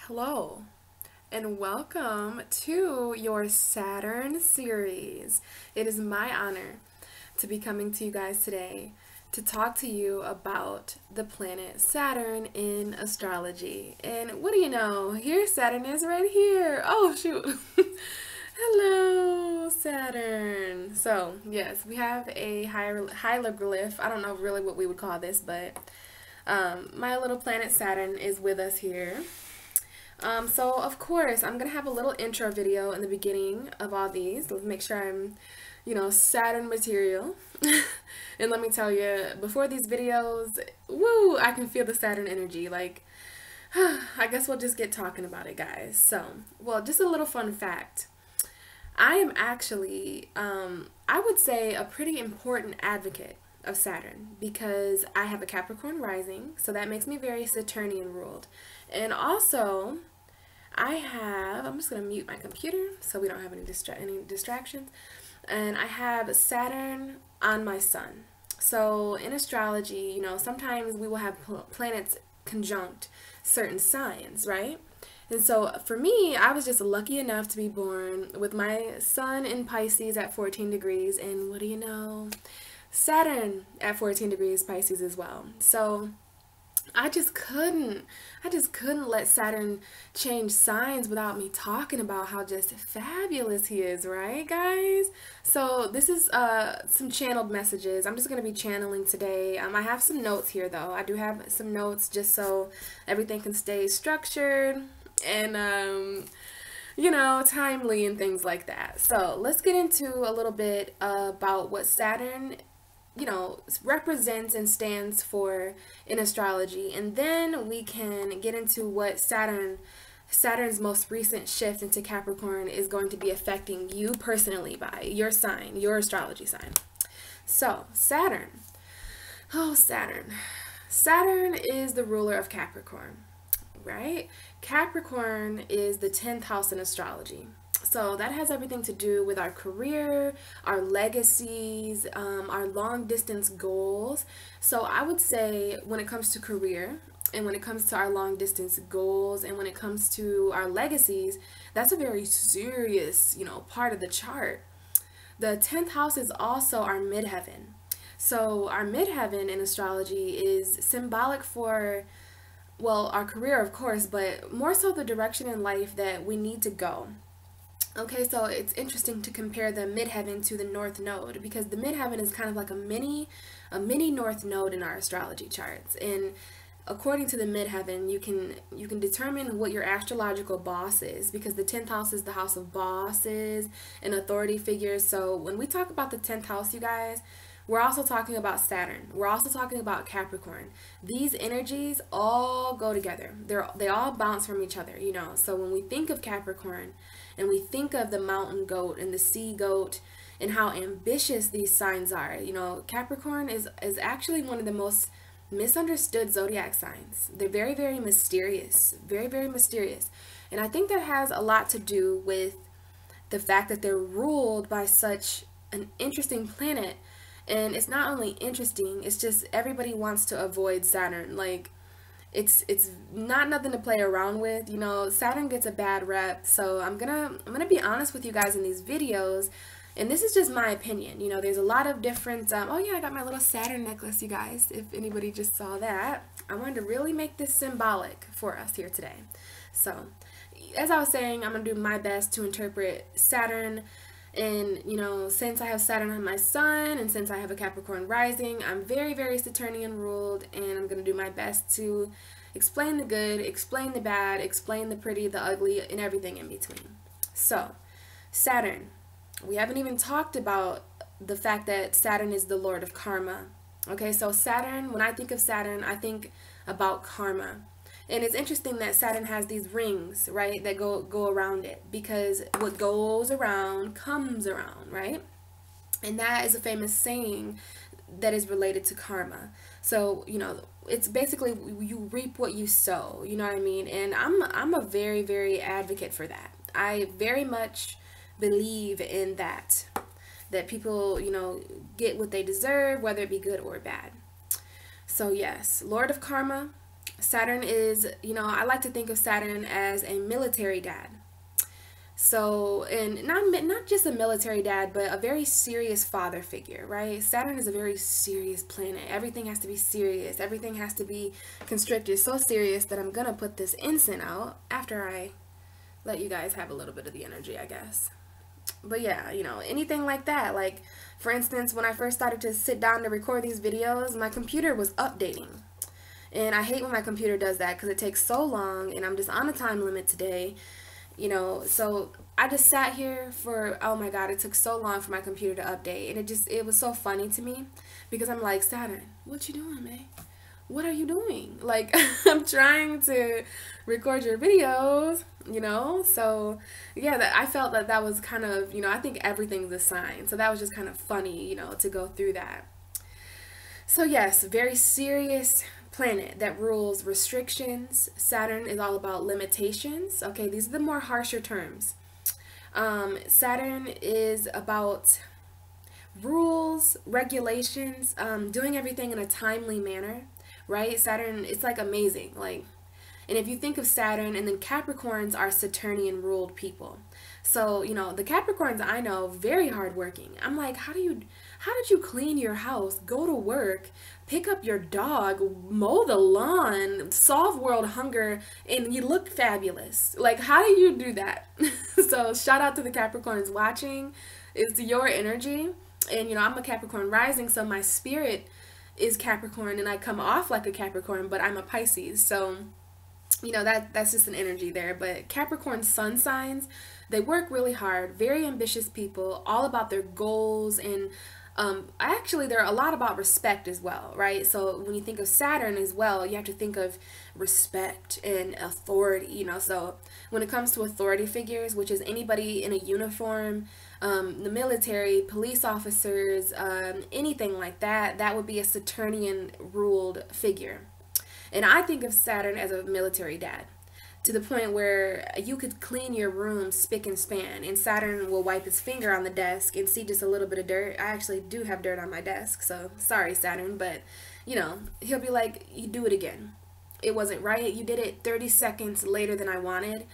Hello, and welcome to your Saturn series. It is my honor to be coming to you guys today to talk to you about the planet Saturn in astrology. And what do you know? Here Saturn is right here. Oh, shoot. Hello, Saturn. So, yes, we have a hieroglyph. I don't know really what we would call this, but my little planet Saturn is with us here. So of course, I'm going to have a little intro video in the beginning of all these. Let's make sure I'm, Saturn material. And let me tell you, before these videos, woo, I can feel the Saturn energy. Like, I guess we'll just get talking about it, guys. So, well, just a little fun fact. I am actually, I would say, a pretty important advocate of Saturn because I have a Capricorn rising, so that makes me very Saturnian ruled. And also, I'm just going to mute my computer so we don't have any distractions. And I have Saturn on my sun. So in astrology, sometimes we will have planets conjunct certain signs, right? And so for me, I was just lucky enough to be born with my sun in Pisces at 14 degrees. And what do you know? Saturn at 14 degrees Pisces as well. So I just couldn't let Saturn change signs without me talking about how just fabulous he is, right, guys? So this is some channeled messages. I'm just going to be channeling today. I have some notes here, though. I do have some notes just so everything can stay structured and timely and things like that. So let's get into a little bit about what Saturn represents and stands for in astrology, and then we can get into what Saturn's most recent shift into Capricorn is going to be affecting you personally by your sign, your astrology sign. So Saturn is the ruler of Capricorn, right? Capricorn is the 10th house in astrology. So that has everything to do with our career, our legacies, our long distance goals. So I would say when it comes to career and when it comes to our long distance goals and when it comes to our legacies, that's a very serious, part of the chart. The 10th house is also our midheaven. So our midheaven in astrology is symbolic for, well, our career, of course, but more so the direction in life that we need to go. Okay, so it's interesting to compare the midheaven to the north node because the midheaven is kind of like a mini north node in our astrology charts. And according to the midheaven, you can determine what your astrological boss is because the 10th house is the house of bosses and authority figures. So when we talk about the 10th house, you guys, we're also talking about Saturn. We're also talking about Capricorn. These energies all go together. They all bounce from each other, So when we think of Capricorn and we think of the mountain goat and the sea goat and how ambitious these signs are, Capricorn is actually one of the most misunderstood zodiac signs. They're very, very mysterious. Very, very mysterious. And I think that has a lot to do with the fact that they're ruled by such an interesting planet. And it's not only interesting, it's just everybody wants to avoid Saturn. Like, it's not nothing to play around with. Saturn gets a bad rep. So I'm gonna be honest with you guys in these videos. And this is just my opinion. There's a lot of different, oh yeah, I got my little Saturn necklace, you guys, if anybody just saw that. I wanted to really make this symbolic for us here today. So, as I was saying, I'm going to do my best to interpret Saturn. And, since I have Saturn on my sun and since I have a Capricorn rising, I'm very, very Saturnian ruled, and I'm going to do my best to explain the good, explain the bad, explain the pretty, the ugly, and everything in between. So, Saturn. We haven't even talked about the fact that Saturn is the lord of karma. Okay, so Saturn, when I think of Saturn, I think about karma. And it's interesting that Saturn has these rings, right, that go around it because what goes around comes around, right? And that is a famous saying that is related to karma. So, it's basically you reap what you sow, you know what I mean? And I'm a very, very advocate for that. I very much believe in that people, get what they deserve, whether it be good or bad. So yes, Lord of Karma, Saturn is, I like to think of Saturn as a military dad. So, and not just a military dad, but a very serious father figure, right? Saturn is a very serious planet. Everything has to be serious. Everything has to be constricted. So serious that I'm gonna put this incense out after I let you guys have a little bit of the energy, I guess. But yeah, anything like that. Like, for instance, when I first started to sit down to record these videos, my computer was updating. And I hate when my computer does that because it takes so long and I'm just on a time limit today. So I just sat here for, oh my God, it took so long for my computer to update. And it was so funny to me because I'm like, Saturn, what you doing, man? What are you doing? Like, I'm trying to record your videos, So, yeah, I felt that was kind of, I think everything's a sign. So that was just kind of funny, to go through that. So yes, very serious planet that rules restrictions. Saturn is all about limitations. Okay, these are the more harsher terms. Saturn is about rules, regulations, doing everything in a timely manner, right? Saturn, it's like amazing. Like, and if you think of Saturn, and then Capricorns are Saturnian ruled people. So, the Capricorns I know, very hardworking. I'm like, how did you clean your house, go to work, pick up your dog, mow the lawn, solve world hunger, and you look fabulous? Like, how do you do that? So, shout out to the Capricorns watching. It's your energy. And, I'm a Capricorn rising, so my spirit is Capricorn, and I come off like a Capricorn, but I'm a Pisces. So, that's just an energy there. But Capricorn sun signs, they work really hard, very ambitious people, all about their goals, and actually they're a lot about respect as well, right? So when you think of Saturn as well, you have to think of respect and authority, So when it comes to authority figures, which is anybody in a uniform, the military, police officers, anything like that, that would be a Saturnian ruled figure. And I think of Saturn as a military dad, to the point where you could clean your room spick and span, and Saturn will wipe his finger on the desk and see just a little bit of dirt. I actually do have dirt on my desk, so sorry, Saturn, but he'll be like, you do it again. It wasn't right. You did it 30 seconds later than I wanted.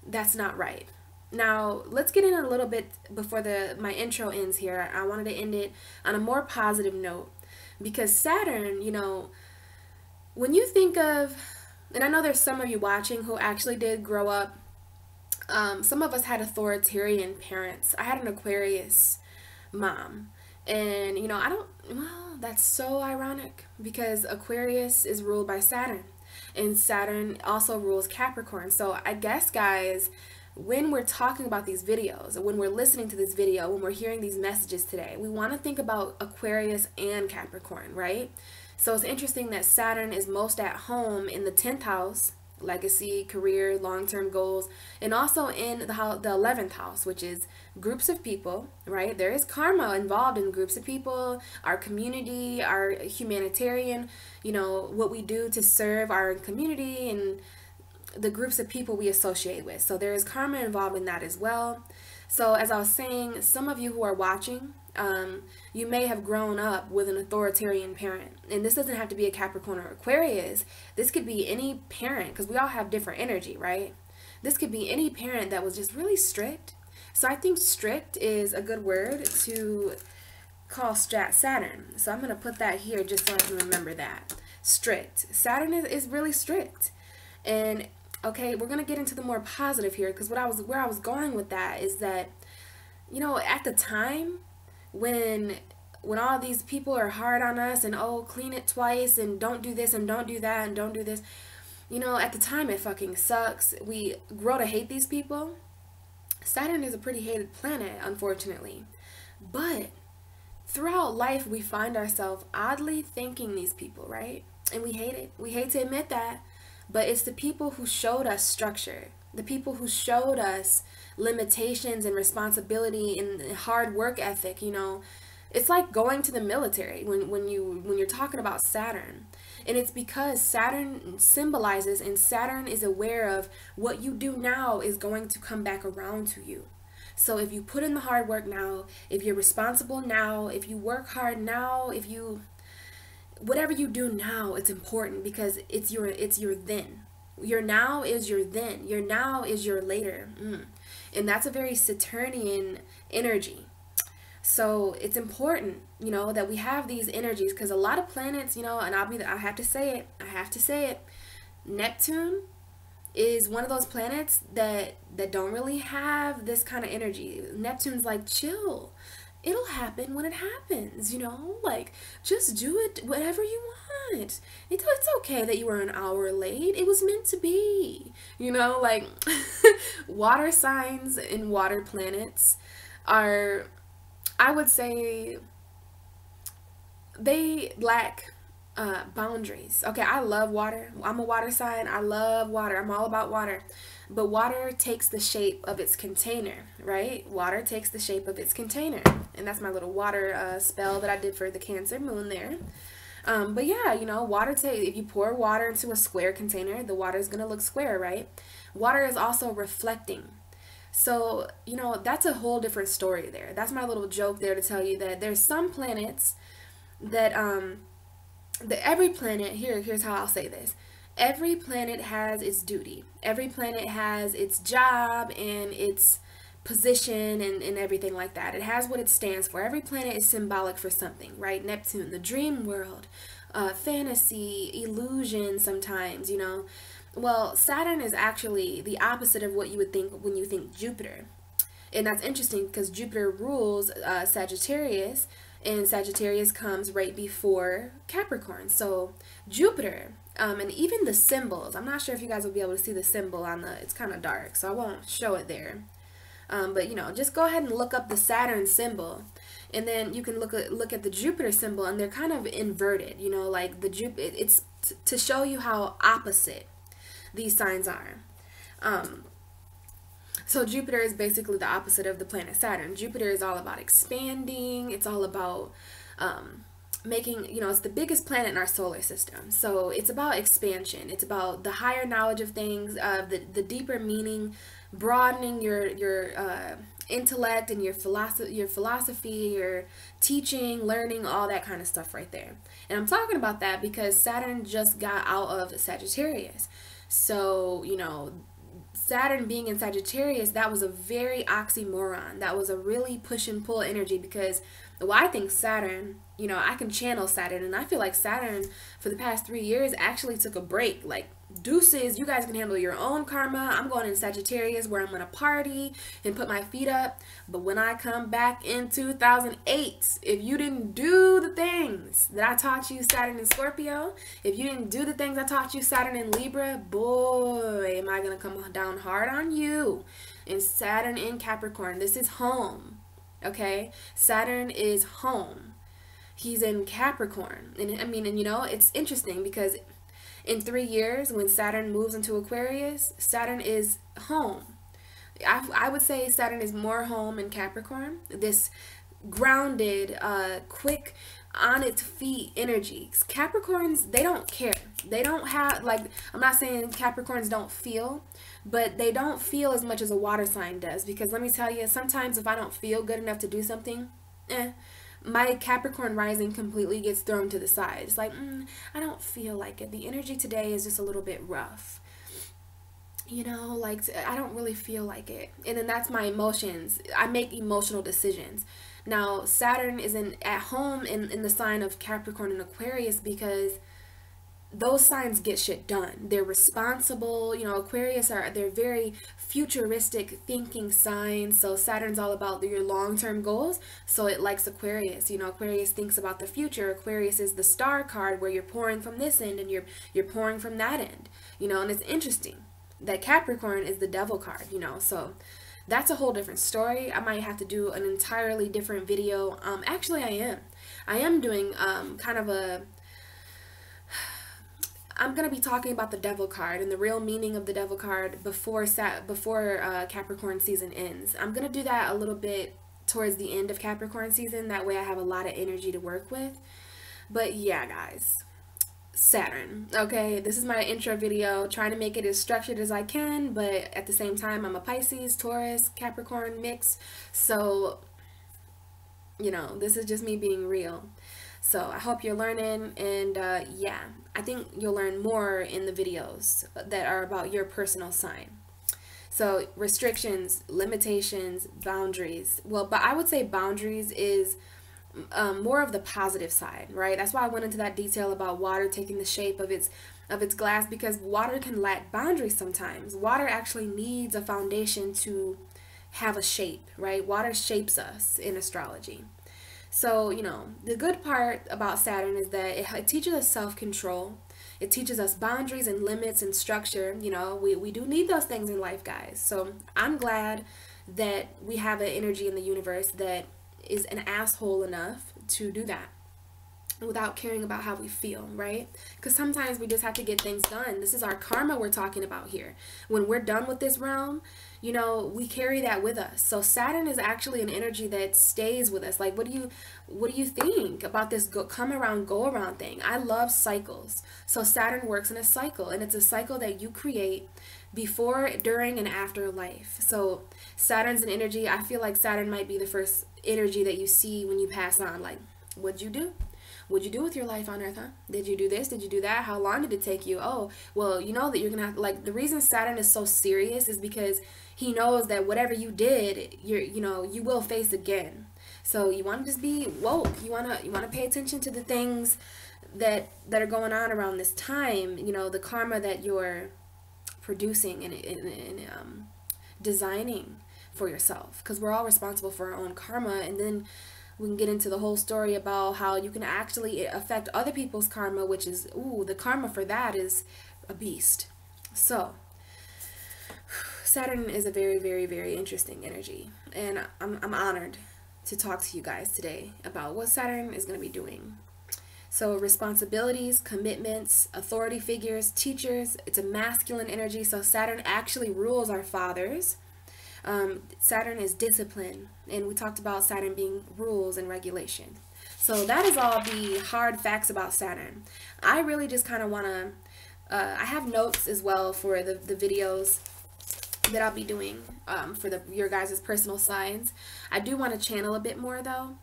That's not right. Now, let's get in a little bit before my intro ends here. I wanted to end it on a more positive note, because Saturn, when you think of, and I know there's some of you watching who actually did grow up, some of us had authoritarian parents. I had an Aquarius mom, and that's so ironic because Aquarius is ruled by Saturn, and Saturn also rules Capricorn. So I guess, guys, when we're talking about these videos, when we're listening to this video, when we're hearing these messages today, we want to think about Aquarius and Capricorn, right? So it's interesting that Saturn is most at home in the 10th house, legacy, career, long-term goals, and also in the 11th house, which is groups of people, right? There is karma involved in groups of people, our community, our humanitarian, what we do to serve our community and the groups of people we associate with. So there is karma involved in that as well. So as I was saying, some of you who are watching, you may have grown up with an authoritarian parent, and this doesn't have to be a Capricorn or Aquarius. This could be any parent, because we all have different energy, right? This could be any parent that was just really strict. So I think strict is a good word to call Saturn. So I'm going to put that here just so I can remember that. Strict. Saturn is really strict. And okay, we're going to get into the more positive here, because where I was going with that is that, at the time when all these people are hard on us and, oh, clean it twice and don't do this and don't do that and don't do this, at the time it fucking sucks. We grow to hate these people. Saturn is a pretty hated planet, unfortunately. But throughout life, we find ourselves oddly thanking these people, right? And we hate it. We hate to admit that. But it's the people who showed us structure, the people who showed us limitations and responsibility and hard work ethic. It's like going to the military when you're talking about Saturn. And it's because Saturn symbolizes, and Saturn is aware of what you do now is going to come back around to you. So if you put in the hard work now, if you're responsible now, if you work hard now, whatever you do now, it's important because it's your then. Your now is your then. Your now is your later. And that's a very Saturnian energy. So it's important, that we have these energies, because a lot of planets, and I have to say it, Neptune is one of those planets that don't really have this kind of energy. Neptune's like, chill. It'll happen when it happens, like, just do it whatever you want. It's okay that you were an hour late. It was meant to be, like water signs and water planets are, I would say, they lack boundaries. Okay, I love water. I'm a water sign. I love water. I'm all about water. But water takes the shape of its container, right? Water takes the shape of its container. And that's my little water spell that I did for the Cancer moon there. But yeah, water if you pour water into a square container, the water is going to look square, right? Water is also reflecting. So, that's a whole different story there. That's my little joke there to tell you that there's some planets that every planet, here's how I'll say this. Every planet has its duty. Every planet has its job and its position and everything like that. It has what it stands for. Every planet is symbolic for something, right? Neptune, the dream world, fantasy, illusion sometimes, Well, Saturn is actually the opposite of what you would think when you think Jupiter. And that's interesting because Jupiter rules Sagittarius, and Sagittarius comes right before Capricorn. So Jupiter, and even the symbols, I'm not sure if you guys will be able to see the symbol it's kind of dark, so I won't show it there. But just go ahead and look up the Saturn symbol, and then you can look at the Jupiter symbol, and they're kind of inverted, like it's to show you how opposite these signs are. So Jupiter is basically the opposite of the planet Saturn. Jupiter is all about expanding. It's all about making, it's the biggest planet in our solar system. So it's about expansion. It's about the higher knowledge of things, the deeper meaning, broadening your intellect and your philosophy, your teaching, learning, all that kind of stuff right there. And I'm talking about that because Saturn just got out of Sagittarius. So, Saturn being in Sagittarius, that was a very oxymoron. That was a really push and pull energy because, well, I think Saturn, I can channel Saturn, and I feel like Saturn for the past 3 years actually took a break. Like, deuces, you guys can handle your own karma. I'm going in Sagittarius where I'm going to party and put my feet up. But when I come back in 2008, if you didn't do the things that I taught you, Saturn in Scorpio, if you didn't do the things I taught you, Saturn in Libra, boy, am I going to come down hard on you. And Saturn in Capricorn, this is home, okay? Saturn is home. He's in Capricorn. And it's interesting because in 3 years, when Saturn moves into Aquarius, Saturn is home. I would say Saturn is more home in Capricorn. This grounded, quick, on its feet energy. Capricorns, they don't care. They don't have, I'm not saying Capricorns don't feel, but they don't feel as much as a water sign does. Because let me tell you, sometimes if I don't feel good enough to do something, my Capricorn rising completely gets thrown to the side. It's like, I don't feel like it. The energy today is just a little bit rough. I don't really feel like it. And then that's my emotions. I make emotional decisions. Now, Saturn is at home in the sign of Capricorn and Aquarius because those signs get shit done. They're responsible. Aquarius they're very futuristic thinking signs. So Saturn's all about your long-term goals. So it likes Aquarius. Aquarius thinks about the future. Aquarius is the star card where you're pouring from this end and you're pouring from that end. And it's interesting that Capricorn is the devil card, so that's a whole different story. I might have to do an entirely different video. Actually, I am doing kind of I'm going to be talking about the devil card and the real meaning of the devil card before Capricorn season ends. I'm going to do that a little bit towards the end of Capricorn season. That way I have a lot of energy to work with. But yeah, guys, Saturn. Okay, this is my intro video, trying to make it as structured as I can, but at the same time, I'm a Pisces, Taurus, Capricorn mix. So, this is just me being real. So I hope you're learning, and yeah, I think you'll learn more in the videos that are about your personal sign. So restrictions, limitations, boundaries. Well, but I would say boundaries is more of the positive side, right? That's why I went into that detail about water taking the shape of its glass, because water can lack boundaries sometimes. Water actually needs a foundation to have a shape, right? Water shapes us in astrology. So, the good part about Saturn is that it teaches us self-control. It teaches us boundaries and limits and structure. We do need those things in life, guys. So I'm glad that we have an energy in the universe that is an asshole enough to do that without caring about how we feel, right? Because sometimes we just have to get things done. This is our karma we're talking about here. When we're done with this realm, we carry that with us. So Saturn is actually an energy that stays with us. Like, what do you think about this come around, go around thing? I love cycles. So Saturn works in a cycle, and it's a cycle that you create before, during, and after life. So Saturn's an energy. I feel like Saturn might be the first energy that you see when you pass on. Like, what'd you do? What'd you do with your life on Earth, huh? Did you do this? Did you do that? How long did it take you? Oh, well, you know that you're gonna have, like, the reason Saturn is so serious is because he knows that whatever you did, you will face again. So you want to just be woke. You wanna pay attention to the things that are going on around this time. The karma that you're producing and designing for yourself, because we're all responsible for our own karma. And then we can get into the whole story about how you can actually affect other people's karma, which is, the karma for that is a beast. So Saturn is a very, very, very interesting energy, and I'm honored to talk to you guys today about what Saturn is going to be doing. So responsibilities, commitments, authority figures, teachers. It's a masculine energy, so Saturn actually rules our fathers. Saturn is discipline, and we talked about Saturn being rules and regulation. So that is all the hard facts about Saturn. I really just kind of want to, I have notes as well for the videos that I'll be doing for your guys' personal signs. I do want to channel a bit more though.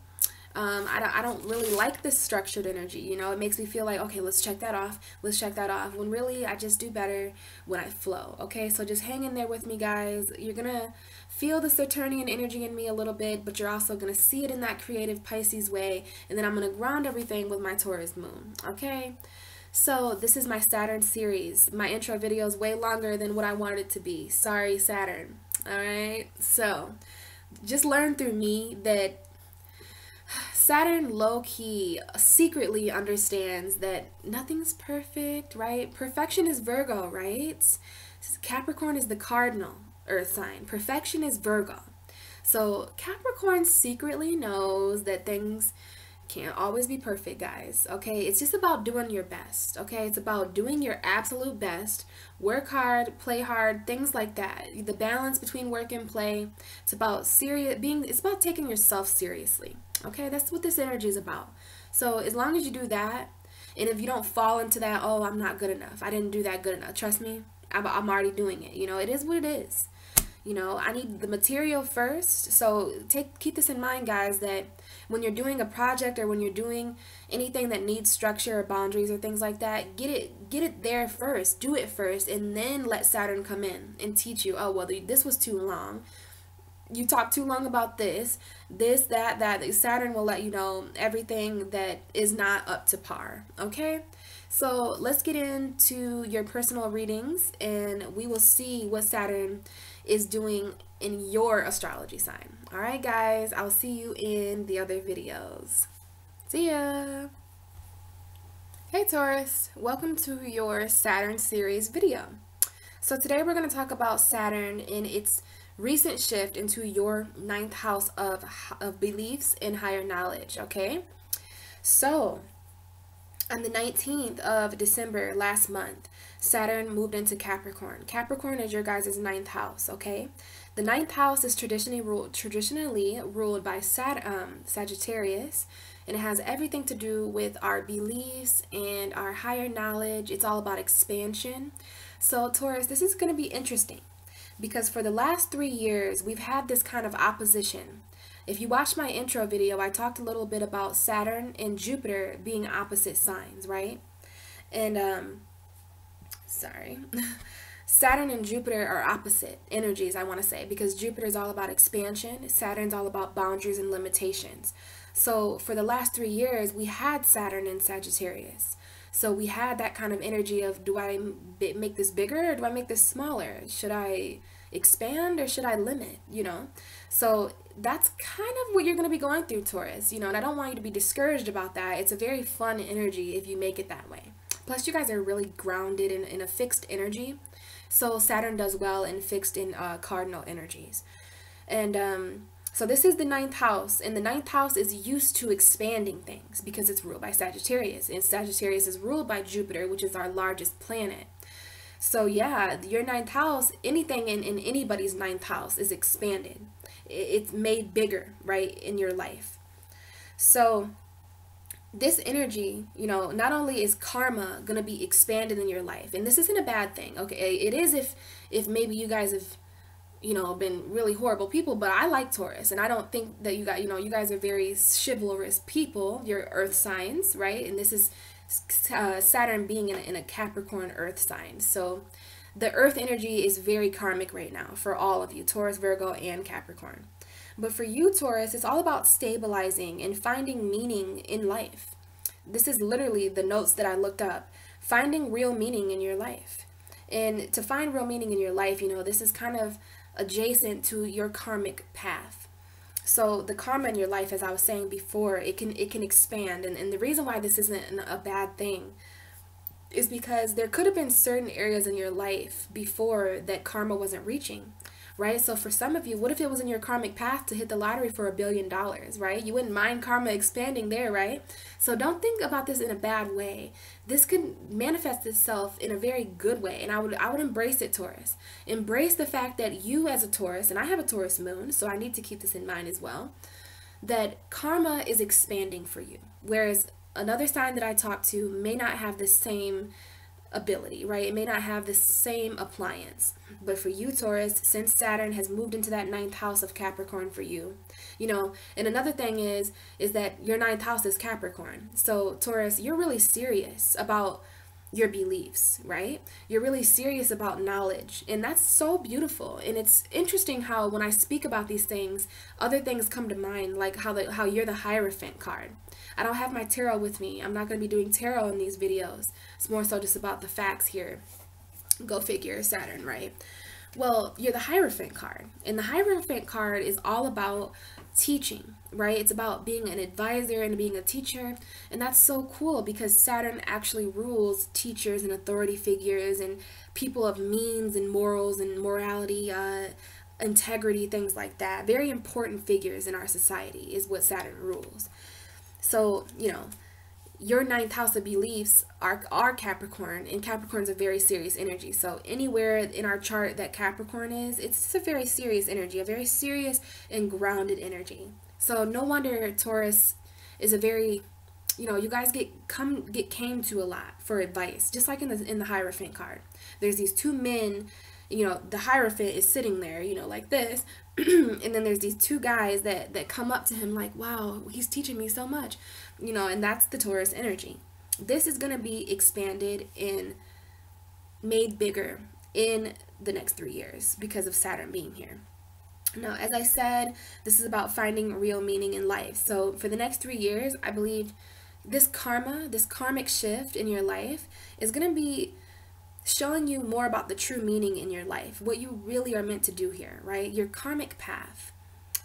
I don't really like this structured energy. It makes me feel like, okay, let's check that off, when really I just do better when I flow. Okay, so just hang in there with me, guys. You're gonna feel the Saturnian energy in me a little bit, but you're also gonna see it in that creative Pisces way, and then I'm gonna ground everything with my Taurus moon. Okay, so this is my Saturn series. My intro video is way longer than what I wanted it to be. Sorry, Saturn. All right, so just learn through me that Saturn low-key secretly understands that nothing's perfect, right? Perfection is Virgo, right? Capricorn is the cardinal earth sign. Perfection is Virgo. So Capricorn secretly knows that things can't always be perfect, guys. Okay, it's just about doing your best. Okay, it's about doing your absolute best. Work hard, play hard, things like that. The balance between work and play. It's about it's about taking yourself seriously. Okay, that's what this energy is about. So as long as you do that, and if you don't fall into that, oh, I'm not good enough, I didn't do that good enough, trust me, I'm already doing it. It is what it is. I need the material first. So keep this in mind, guys, that when you're doing a project or when you're doing anything that needs structure or boundaries or things like that, get it there first, do it first, and then let Saturn come in and teach you, oh, well, this was too long. You talk too long about this, that. Saturn will let you know everything that is not up to par. Okay, so let's get into your personal readings, and we will see what Saturn is doing in your astrology sign. All right, guys, I'll see you in the other videos. See ya. Hey Taurus, welcome to your Saturn series video. So today we're going to talk about Saturn in its recent shift into your 9th house of beliefs and higher knowledge. Okay, so on the 19th of December last month, Saturn moved into Capricorn. Capricorn is your guys' 9th house. Okay, the 9th house is traditionally ruled by Sagittarius, and it has everything to do with our beliefs and our higher knowledge. It's all about expansion. So Taurus, this is going to be interesting, because for the last 3 years, we've had this kind of opposition If you watch my intro video, I talked a little bit about Saturn and Jupiter being opposite signs, right? And sorry. Saturn and Jupiter are opposite energies, I want to say, because Jupiter is all about expansion, Saturn's all about boundaries and limitations. So for the last 3 years, we had Saturn in Sagittarius. So we had that kind of energy of, do I make this bigger or do I make this smaller? Should I expand or should I limit, you know? So that's kind of what you're going to be going through, Taurus, you know, and I don't want you to be discouraged about that. It's a very fun energy if you make it that way. Plus, you guys are really grounded in a fixed energy. So Saturn does well in fixed in cardinal energies. And so this is the 9th house, and the 9th house is used to expanding things because it's ruled by Sagittarius, and Sagittarius is ruled by Jupiter, which is our largest planet. So yeah, your 9th house, anything in anybody's 9th house is expanded. It's made bigger, right, in your life. So this energy, you know, not only is karma going to be expanded in your life, and this isn't a bad thing, okay? It is if maybe you guys have, you know, been really horrible people, but I like Taurus, and I don't think that you guys are very chivalrous people, you're earth signs, right? And this is Saturn being in a Capricorn earth sign. So the earth energy is very karmic right now for all of you, Taurus, Virgo, and Capricorn. But for you, Taurus, it's all about stabilizing and finding meaning in life. This is literally the notes that I looked up. Finding real meaning in your life. And to find real meaning in your life, you know, this is kind of adjacent to your karmic path. So the karma in your life, as I was saying before, it can expand. And the reason why this isn't a bad thing is because there could have been certain areas in your life before that karma wasn't reaching. Right? So for some of you, what if it was in your karmic path to hit the lottery for $1 billion, right? You wouldn't mind karma expanding there, right? So don't think about this in a bad way. This could manifest itself in a very good way, and I would embrace it, Taurus. Embrace the fact that you as a Taurus, and I have a Taurus moon, so I need to keep this in mind as well, that karma is expanding for you, whereas another sign that I talk to may not have the same ability, right? It may not have the same appliance. But for you, Taurus, since Saturn has moved into that 9th house of Capricorn for you, you know, and another thing is that your 9th house is Capricorn. So Taurus, you're really serious about your beliefs, right? You're really serious about knowledge, and that's so beautiful. And it's interesting how when I speak about these things, other things come to mind, like how you're the Hierophant card. I don't have my tarot with me. I'm not going to be doing tarot in these videos. It's more so just about the facts here. Go figure, Saturn, right? Well, you're the Hierophant card, and the Hierophant card is all about teaching, right? It's about being an advisor and being a teacher, and that's so cool because Saturn actually rules teachers and authority figures and people of means and morals and morality, integrity, things like that. Very important figures in our society is what Saturn rules. So, you know, your 9th house of beliefs are Capricorn, and Capricorn's a very serious energy. So anywhere in our chart that Capricorn is, it's a very serious energy, a very serious and grounded energy. So no wonder Taurus is a very, you know, you guys get came to a lot for advice, just like in the Hierophant card. There's these two men, you know, the Hierophant is sitting there, you know, like this, and then there's these two guys that come up to him like, wow, he's teaching me so much, you know, and that's the Taurus energy. This is going to be expanded and made bigger in the next 3 years because of Saturn being here. Now, as I said, this is about finding real meaning in life. So for the next 3 years, I believe this karmic shift in your life is going to be showing you more about the true meaning in your life, what you really are meant to do here, right? Your karmic path.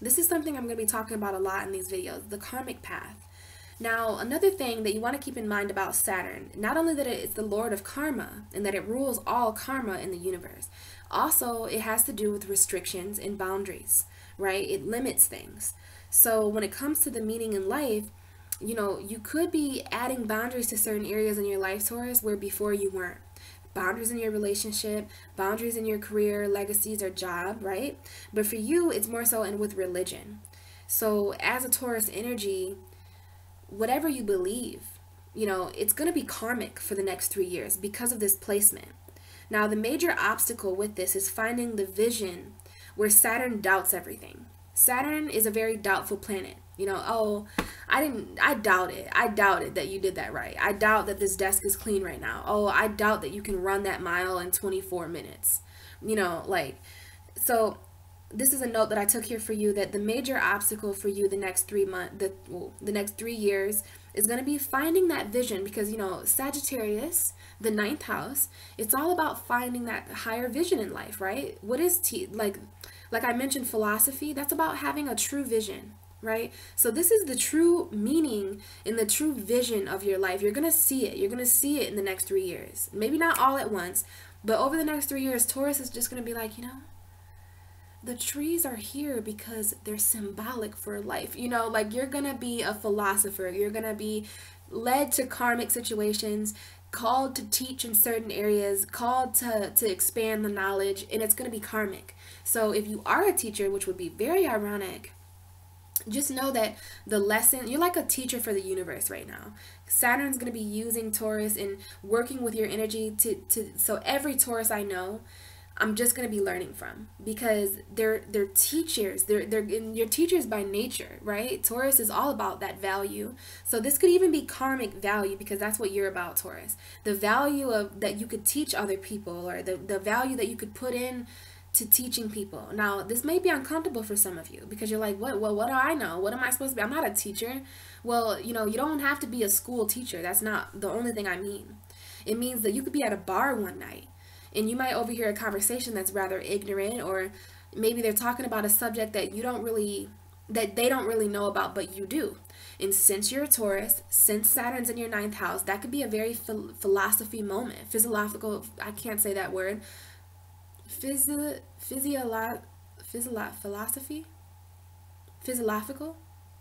This is something I'm going to be talking about a lot in these videos, the karmic path. Now, another thing that you want to keep in mind about Saturn, not only that it's the Lord of Karma and that it rules all karma in the universe, also it has to do with restrictions and boundaries, right? It limits things. So when it comes to the meaning in life, you know, you could be adding boundaries to certain areas in your life, Taurus, where before you weren't. Boundaries in your relationship, boundaries in your career, legacies, or job, right? But for you, it's more so with religion. So as a Taurus energy, whatever you believe, you know, it's going to be karmic for the next 3 years because of this placement. Now, the major obstacle with this is finding the vision where Saturn doubts everything. Saturn is a very doubtful planet. You know, oh, I doubt it. I doubt it that you did that right. I doubt that this desk is clean right now. Oh, I doubt that you can run that mile in 24 minutes. You know, like, so this is a note that I took here for you, that the major obstacle for you the next 3 months, the next 3 years is going to be finding that vision, because, you know, Sagittarius, the ninth house, it's all about finding that higher vision in life, right? What is like I mentioned, philosophy, that's about having a true vision, right? So this is the true meaning and the true vision of your life. You're going to see it. You're going to see it in the next 3 years. Maybe not all at once, but over the next 3 years, Taurus is just going to be like, you know, the trees are here because they're symbolic for life. You know, like, you're going to be a philosopher. You're going to be led to karmic situations, called to teach in certain areas, called to expand the knowledge, and it's going to be karmic. So if you are a teacher, which would be very ironic, just know that the lesson, you're like a teacher for the universe right now. Saturn's going to be using Taurus and working with your energy so every Taurus I know, I'm just going to be learning from, because they're teachers. You're teachers by nature, right? Taurus is all about that value. So this could even be karmic value, because that's what you're about, Taurus. The value of that you could teach other people, or the value that you could put in to teaching people. Now, this may be uncomfortable for some of you, because you're like, what do I know? What am I supposed to be? I'm not a teacher. Well, you know, you don't have to be a school teacher. That's not the only thing I mean. It means that you could be at a bar one night and you might overhear a conversation that's rather ignorant, or maybe they're talking about a subject that they don't really know about, but you do. And since you're a Taurus, since Saturn's in your ninth house, that could be a very philosophy moment. Physiological, I can't say that word. Physiological,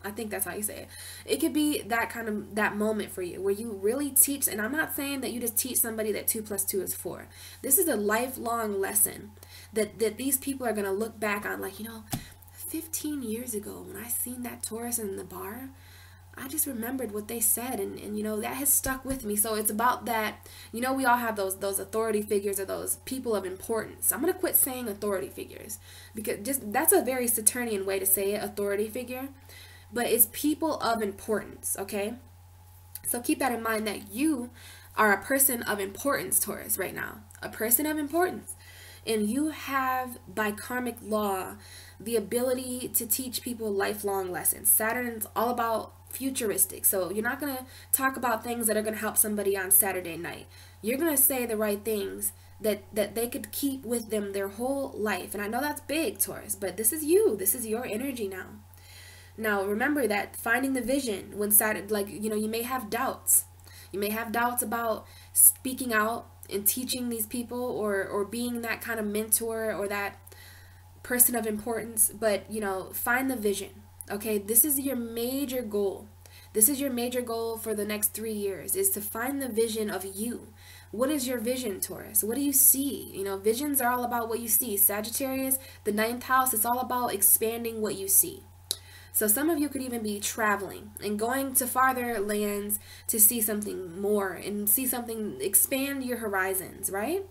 I think that's how you say it. It could be that moment for you where you really teach. And I'm not saying that you just teach somebody that 2 + 2 is 4. This is a lifelong lesson that these people are going to look back on, like, you know, 15 years ago when I seen that Taurus in the bar, I just remembered what they said, and you know, that has stuck with me. So it's about that. You know, we all have those authority figures, or those people of importance. I'm going to quit saying authority figures, because just that's a very Saturnian way to say it, authority figure. But it's people of importance, okay? So keep that in mind, that you are a person of importance, Taurus, right now. A person of importance. And you have, by karmic law, the ability to teach people lifelong lessons. Saturn's all about futuristic. So you're not going to talk about things that are going to help somebody on Saturday night. You're going to say the right things that they could keep with them their whole life. And I know that's big, Taurus, but this is you. This is your energy now. Now, remember that finding the vision, when Saturn, like, you know, you may have doubts. You may have doubts about speaking out and teaching these people, or being that kind of mentor or that person of importance. But, you know, find the vision. Okay, this is your major goal. This is your major goal for the next 3 years, is to find the vision of you. What is your vision, Taurus? What do you see? You know, visions are all about what you see. Sagittarius, the ninth house, it's all about expanding what you see. So some of you could even be traveling and going to farther lands to see something more and see something, expand your horizons, right?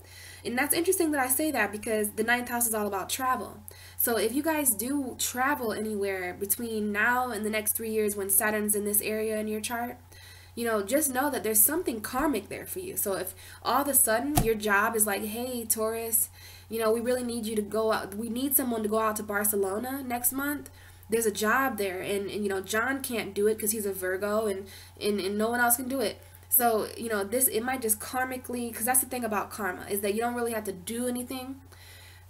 And that's interesting that I say that, because the ninth house is all about travel. So if you guys do travel anywhere between now and the next 3 years, when Saturn's in this area in your chart, you know, just know that there's something karmic there for you. So if all of a sudden your job is like, hey, Taurus, you know, we really need you to go out. We need someone to go out to Barcelona next month. There's a job there, and you know, John can't do it because he's a Virgo, and no one else can do it. So, you know, it might just karmically, because that's the thing about karma, is that you don't really have to do anything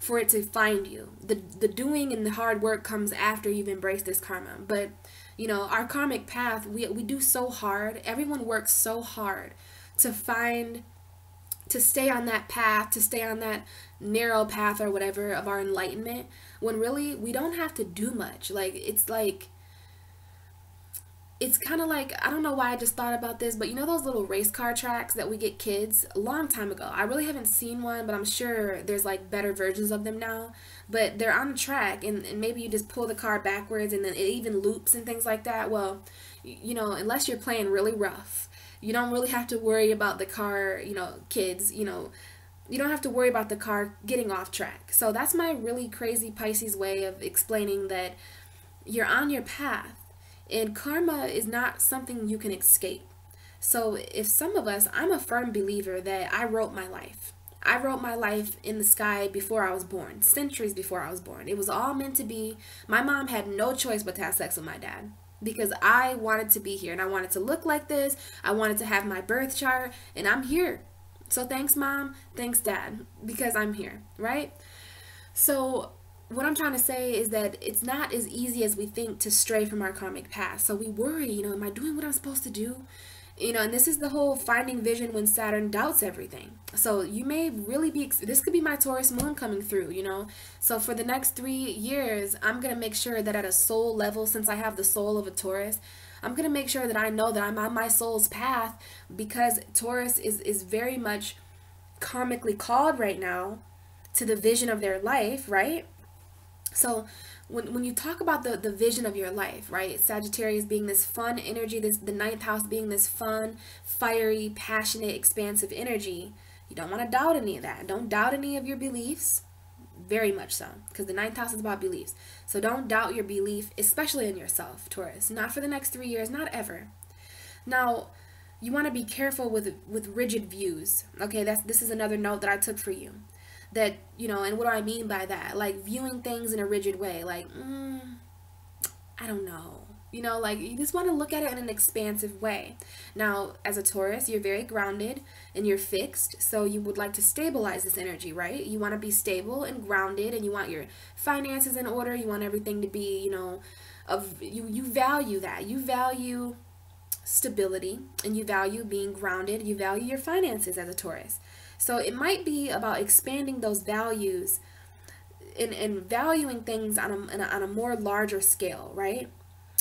for it to find you. The doing and the hard work comes after you've embraced this karma. But, you know, our karmic path, we do so hard. Everyone works so hard to stay on that path, to stay on that narrow path or whatever of our enlightenment, when really we don't have to do much. It's kind of like, I don't know why I just thought about this, but you know those little race car tracks that we get kids a long time ago? I really haven't seen one, but I'm sure there's like better versions of them now. But they're on the track, and maybe you just pull the car backwards, and then it even loops and things like that. Well, you know, unless you're playing really rough, you don't really have to worry about the car, you know, kids, you know, you don't have to worry about the car getting off track. So that's my really crazy Pisces way of explaining that You're on your path, and karma is not something you can escape. So if some of us, I'm a firm believer that I wrote my life. I wrote my life in the sky before I was born, centuries before I was born. It was all meant to be. My mom had no choice but to have sex with my dad because I wanted to be here and I wanted to look like this. I wanted to have my birth chart, and I'm here. So thanks, mom. Thanks, dad, because I'm here, right? So what I'm trying to say is that it's not as easy as we think to stray from our karmic path. So we worry, am I doing what I'm supposed to do? And this is the whole finding vision when Saturn doubts everything. So you may really be, this could be my Taurus moon coming through. So for the next 3 years, I'm going to make sure that at a soul level, since I have the soul of a Taurus, I'm going to make sure that I know that I'm on my soul's path, because Taurus is very much karmically called right now to the vision of their life, right? So when you talk about the vision of your life, right? Sagittarius being this fun energy, the ninth house being this fun, fiery, passionate, expansive energy, you don't want to doubt any of that. Don't doubt any of your beliefs, very much so, because the ninth house is about beliefs. So don't doubt your belief, especially in yourself, Taurus. Not for the next 3 years, not ever. Now, you want to be careful with rigid views. Okay, this is another note that I took for you. That, and what do I mean by that? Like viewing things in a rigid way. Like, I don't know. Like you just want to look at it in an expansive way. Now, as a Taurus, you're very grounded and you're fixed. So you would like to stabilize this energy, right? You want to be stable and grounded, and you want your finances in order. You want everything to be, you value that. You value stability, and you value being grounded. You value your finances as a Taurus. So it might be about expanding those values and valuing things on a more larger scale, right?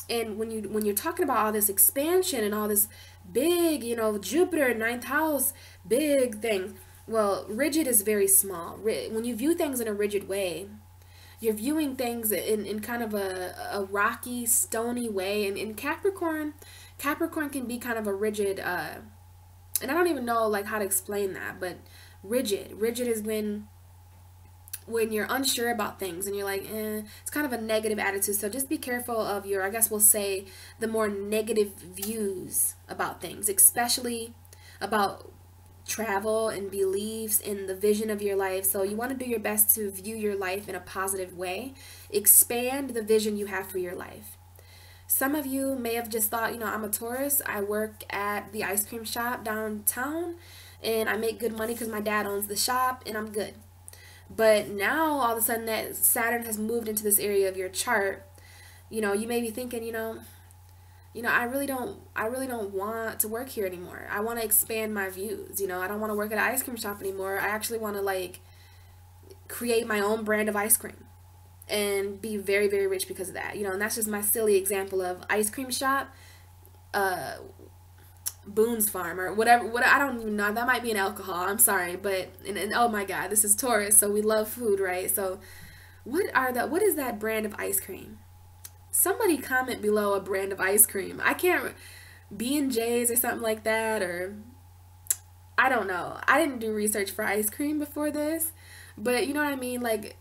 And when you're talking about all this expansion and all this big, Jupiter, ninth house, big thing, well, rigid is very small. When you view things in a rigid way, you're viewing things in kind of a rocky, stony way. And in Capricorn can be kind of a rigid, and I don't even know like how to explain that, but rigid is when you're unsure about things and you're like, it's kind of a negative attitude. So just be careful of your, I guess we'll say, the more negative views about things, especially about travel and beliefs and the vision of your life. So you want to do your best to view your life in a positive way. Expand the vision you have for your life. Some of you may have just thought, I'm a Taurus. I work at the ice cream shop downtown and I make good money because my dad owns the shop and I'm good. But now all of a sudden that Saturn has moved into this area of your chart, you may be thinking, I really don't want to work here anymore. I want to expand my views. I don't want to work at an ice cream shop anymore. I actually want to like create my own brand of ice cream and be very, very rich because of that. And that's just my silly example of ice cream shop, Boone's Farm or whatever. I don't even know. That might be an alcohol. I'm sorry, but and oh my God, this is Taurus, so we love food, right? So what is that brand of ice cream? Somebody comment below a brand of ice cream. I can't, B&J's or something like that, or I don't know. I didn't do research for ice cream before this, but you know what I mean? Like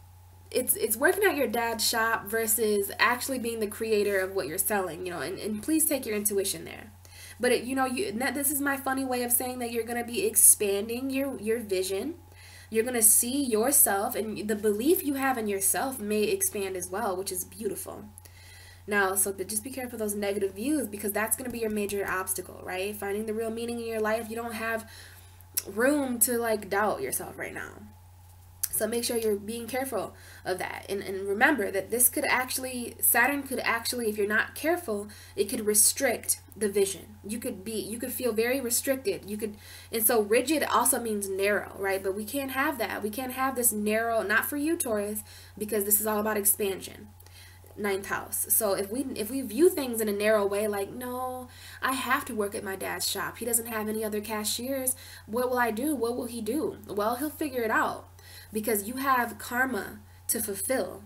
it's working at your dad's shop versus actually being the creator of what you're selling, and please take your intuition there. But this is my funny way of saying that you're going to be expanding your vision. You're going to see yourself, and the belief you have in yourself may expand as well, which is beautiful. Now, but just be careful of those negative views, because that's going to be your major obstacle, right? Finding the real meaning in your life. You don't have room to like doubt yourself right now. So make sure you're being careful of that. And remember that Saturn could actually, if you're not careful, it could restrict the vision. You could feel very restricted. And so rigid also means narrow, right? But we can't have that. We can't have this narrow, not for you, Taurus, because this is all about expansion. Ninth house. So if we view things in a narrow way, like, no, I have to work at my dad's shop. He doesn't have any other cashiers. What will I do? What will he do? Well, he'll figure it out, because you have karma to fulfill.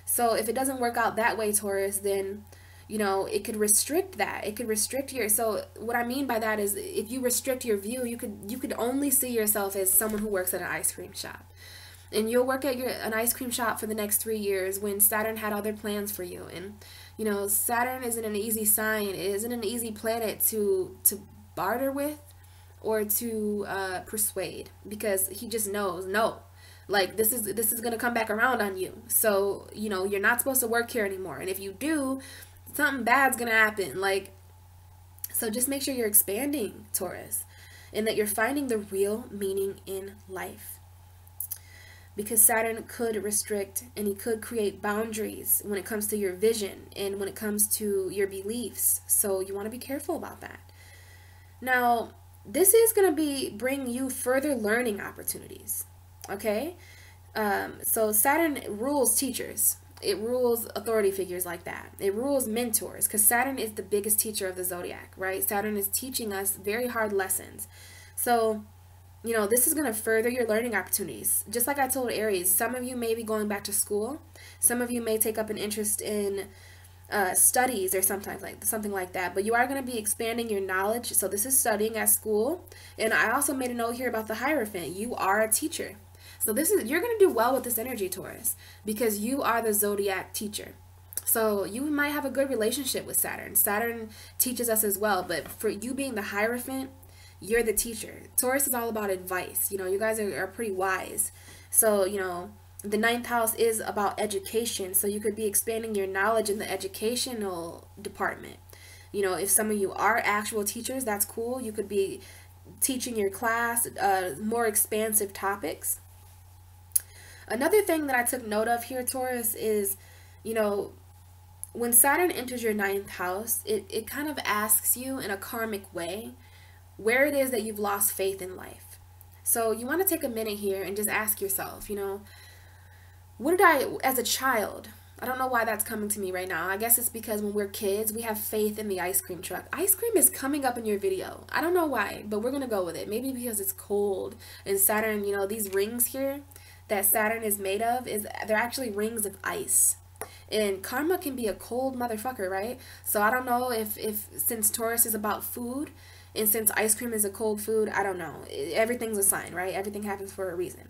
So if it doesn't work out that way, Taurus, then it could restrict that. It could restrict so what I mean by that is, if you restrict your view, you could only see yourself as someone who works at an ice cream shop. And you'll work at an ice cream shop for the next 3 years when Saturn had other plans for you. And Saturn isn't an easy sign. It isn't an easy planet to barter with or to persuade, because he just knows, no, like this is gonna come back around on you. So you're not supposed to work here anymore. And if you do, something bad's gonna happen. Like, so just make sure you're expanding, Taurus, and that you're finding the real meaning in life. Because Saturn could restrict and he could create boundaries when it comes to your vision and when it comes to your beliefs. So you want to be careful about that. Now, this is going to bring you further learning opportunities. Okay? So Saturn rules teachers. It rules authority figures like that. It rules mentors, because Saturn is the biggest teacher of the zodiac, right? Saturn is teaching us very hard lessons. So, this is going to further your learning opportunities. Just like I told Aries, some of you may be going back to school. Some of you may take up an interest in studies or something like that. But you are going to be expanding your knowledge. So this is studying at school. And I also made a note here about the Hierophant. You are a teacher. So you're going to do well with this energy, Taurus, because you are the zodiac teacher. So you might have a good relationship with Saturn. Saturn teaches us as well. But for you being the Hierophant, you're the teacher. Taurus is all about advice. You guys are pretty wise. So, the ninth house is about education. So you could be expanding your knowledge in the educational department. If some of you are actual teachers, that's cool. You could be teaching your class more expansive topics. Another thing that I took note of here, Taurus, is, when Saturn enters your ninth house, it kind of asks you in a karmic way where it is that you've lost faith in life. So you want to take a minute here and just ask yourself, what did I, as a child, I don't know why that's coming to me right now. I guess it's because when we're kids, we have faith in the ice cream truck. Ice cream is coming up in your video. I don't know why, but we're going to go with it. Maybe because it's cold and Saturn, these rings here that Saturn is made of, they're actually rings of ice. And karma can be a cold motherfucker, right? So I don't know if since Taurus is about food, and since ice cream is a cold food, I don't know. Everything's a sign, right? Everything happens for a reason.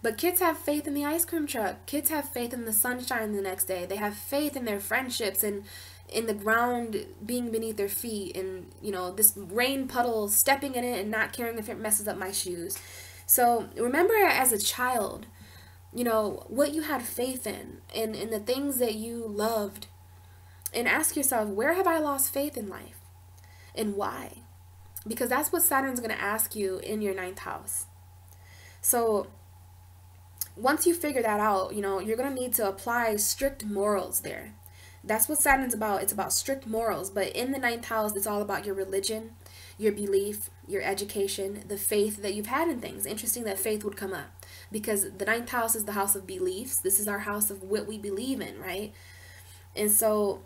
But kids have faith in the ice cream truck. Kids have faith in the sunshine the next day. They have faith in their friendships and in the ground being beneath their feet, and this rain puddle, stepping in it and not caring if it messes up my shoes. So remember, as a child, what you had faith in and the things that you loved, and ask yourself, where have I lost faith in life and why? Because that's what Saturn's going to ask you in your ninth house. So once you figure that out, you're going to need to apply strict morals there. That's what Saturn's about. It's about strict morals. But in the ninth house, it's all about your religion, your belief, your education, the faith that you've had in things. Interesting that faith would come up, because the ninth house is the house of beliefs. This is our house of what we believe in, right? And so,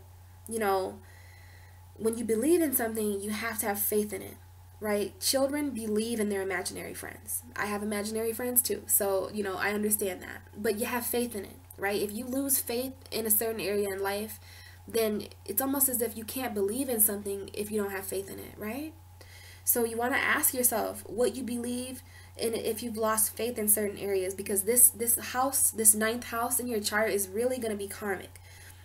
when you believe in something, you have to have faith in it, right? Children believe in their imaginary friends. I have imaginary friends too. So, I understand that. But you have faith in it, right? If you lose faith in a certain area in life, then it's almost as if you can't believe in something if you don't have faith in it, right? So you want to ask yourself what you believe and if you've lost faith in certain areas, because this house, this ninth house in your chart is really going to be karmic.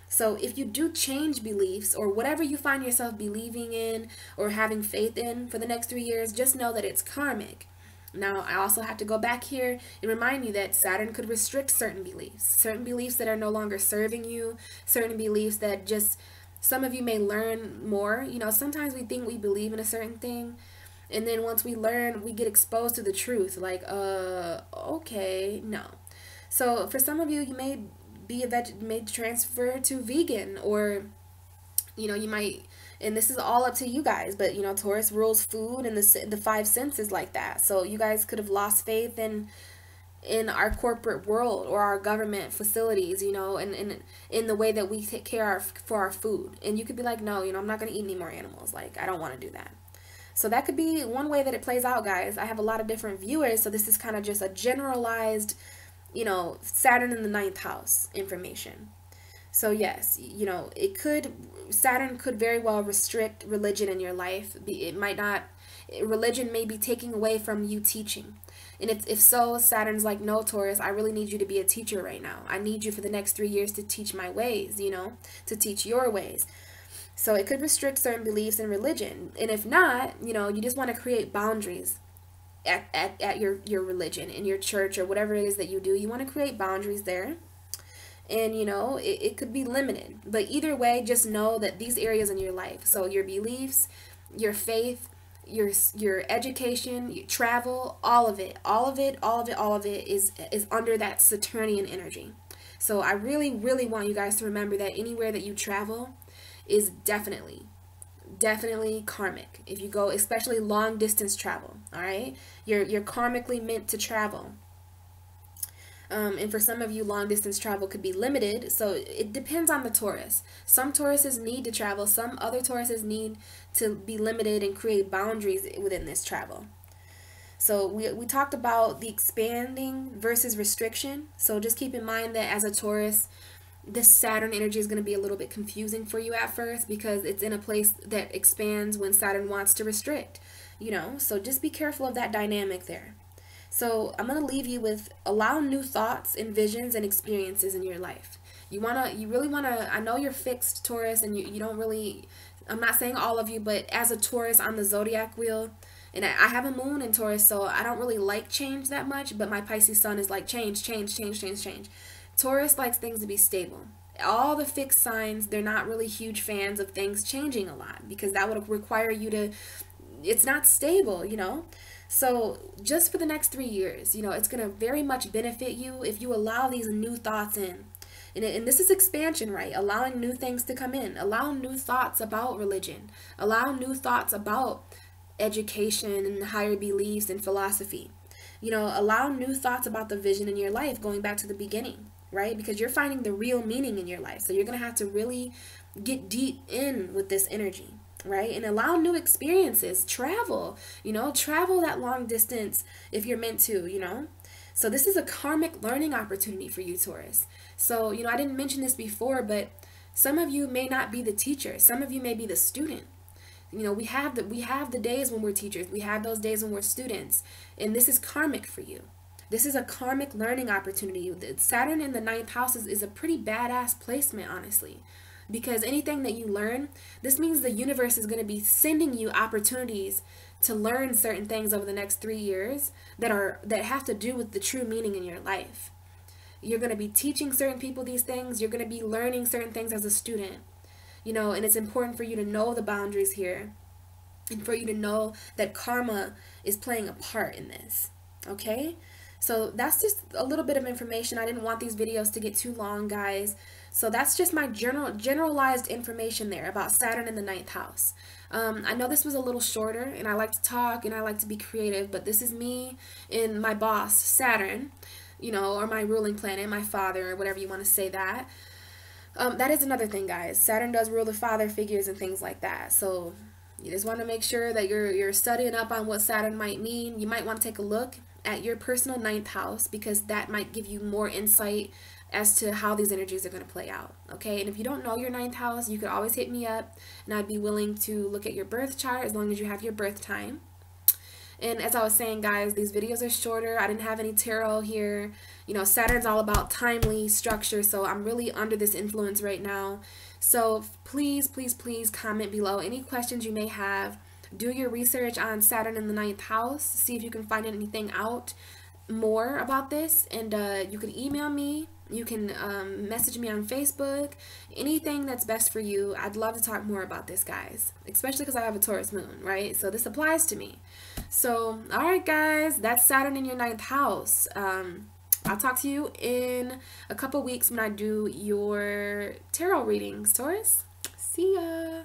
So if you do change beliefs, or whatever you find yourself believing in or having faith in for the next 3 years, just know that it's karmic. Now, I also have to go back here and remind you that Saturn could restrict certain beliefs that are no longer serving you, certain beliefs that just, some of you may learn more. Sometimes we think we believe in a certain thing, and then once we learn, we get exposed to the truth. Like, okay, no. So for some of you, you may be may transfer to vegan, or you might, and this is all up to you guys, but Taurus rules food and the five senses like that. So you guys could have lost faith in our corporate world or our government facilities, and in the way that we take care for our food. And you could be like, no, I'm not going to eat any more animals. Like, I don't want to do that. So that could be one way that it plays out, guys. I have a lot of different viewers, so this is kind of just a generalized, Saturn in the ninth house information. So yes, Saturn could very well restrict religion in your life. Religion may be taking away from you teaching. And if so, Saturn's like, no, Taurus, I really need you to be a teacher right now. I need you for the next 3 years to teach my ways, to teach your ways. So it could restrict certain beliefs in religion. And if not, you just want to create boundaries at your religion, in your church, or whatever it is that you do. You want to create boundaries there. And it could be limited, but either way, just know that these areas in your life, so your beliefs, your faith, your education, your travel, all of it is under that Saturnian energy. So I really, really want you guys to remember that anywhere that you travel is definitely karmic. If you go, especially long distance travel, all right, you're karmically meant to travel. And for some of you, long distance travel could be limited. So it depends on the Taurus. Some Tauruses need to travel. Some other Tauruses need to be limited and create boundaries within this travel. So we talked about the expanding versus restriction. So just keep in mind that as a Taurus, this Saturn energy is going to be a little bit confusing for you at first, because it's in a place that expands when Saturn wants to restrict, So just be careful of that dynamic there. So I'm going to leave you with, allow new thoughts and visions and experiences in your life. You really want to, I know you're fixed, Taurus, and you don't really, I'm not saying all of you, but as a Taurus on the zodiac wheel, and I have a moon in Taurus, so I don't really like change that much, but my Pisces sun is like change. Taurus likes things to be stable. All the fixed signs, they're not really huge fans of things changing a lot, because that would require you to, it's not stable, So just for the next 3 years, it's going to very much benefit you if you allow these new thoughts in. And this is expansion, right? Allowing new things to come in. Allow new thoughts about religion. Allow new thoughts about education and higher beliefs and philosophy. Allow new thoughts about the vision in your life, going back to the beginning, right? Because you're finding the real meaning in your life. So you're going to have to really get deep in with this energy. Right? And allow new experiences. Travel, travel that long distance if you're meant to, So this is a karmic learning opportunity for you, Taurus. So, I didn't mention this before, but some of you may not be the teacher. Some of you may be the student. We have the days when we're teachers. We have those days when we're students. And this is karmic for you. This is a karmic learning opportunity. Saturn in the 9th house is a pretty badass placement, honestly. Because anything that you learn, this means the universe is going to be sending you opportunities to learn certain things over the next 3 years that have to do with the true meaning in your life. You're going to be teaching certain people these things. You're going to be learning certain things as a student. And it's important for you to know the boundaries here, and for you to know that karma is playing a part in this. Okay? So that's just a little bit of information. I didn't want these videos to get too long, guys. So that's just my generalized information there about Saturn in the 9th house. I know this was a little shorter, and I like to talk and I like to be creative, but this is me and my boss, Saturn, or my ruling planet, my father, or whatever you want to say that. That is another thing, guys. Saturn does rule the father figures and things like that. So you just want to make sure that you're studying up on what Saturn might mean. You might want to take a look at your personal 9th house, because that might give you more insight as to how these energies are going to play out. Okay, and if you don't know your 9th house, you could always hit me up, and I'd be willing to look at your birth chart as long as you have your birth time. And as I was saying, guys, these videos are shorter. I didn't have any tarot here. Saturn's all about timely structure, so I'm really under this influence right now. So please, please, please comment below any questions you may have. Do your research on Saturn in the 9th house. See if you can find anything out more about this. And you can email me. You can message me on Facebook. Anything that's best for you. I'd love to talk more about this, guys. Especially because I have a Taurus moon, right? So this applies to me. So, alright, guys. That's Saturn in your 9th house. I'll talk to you in a couple weeks when I do your tarot readings, Taurus. See ya.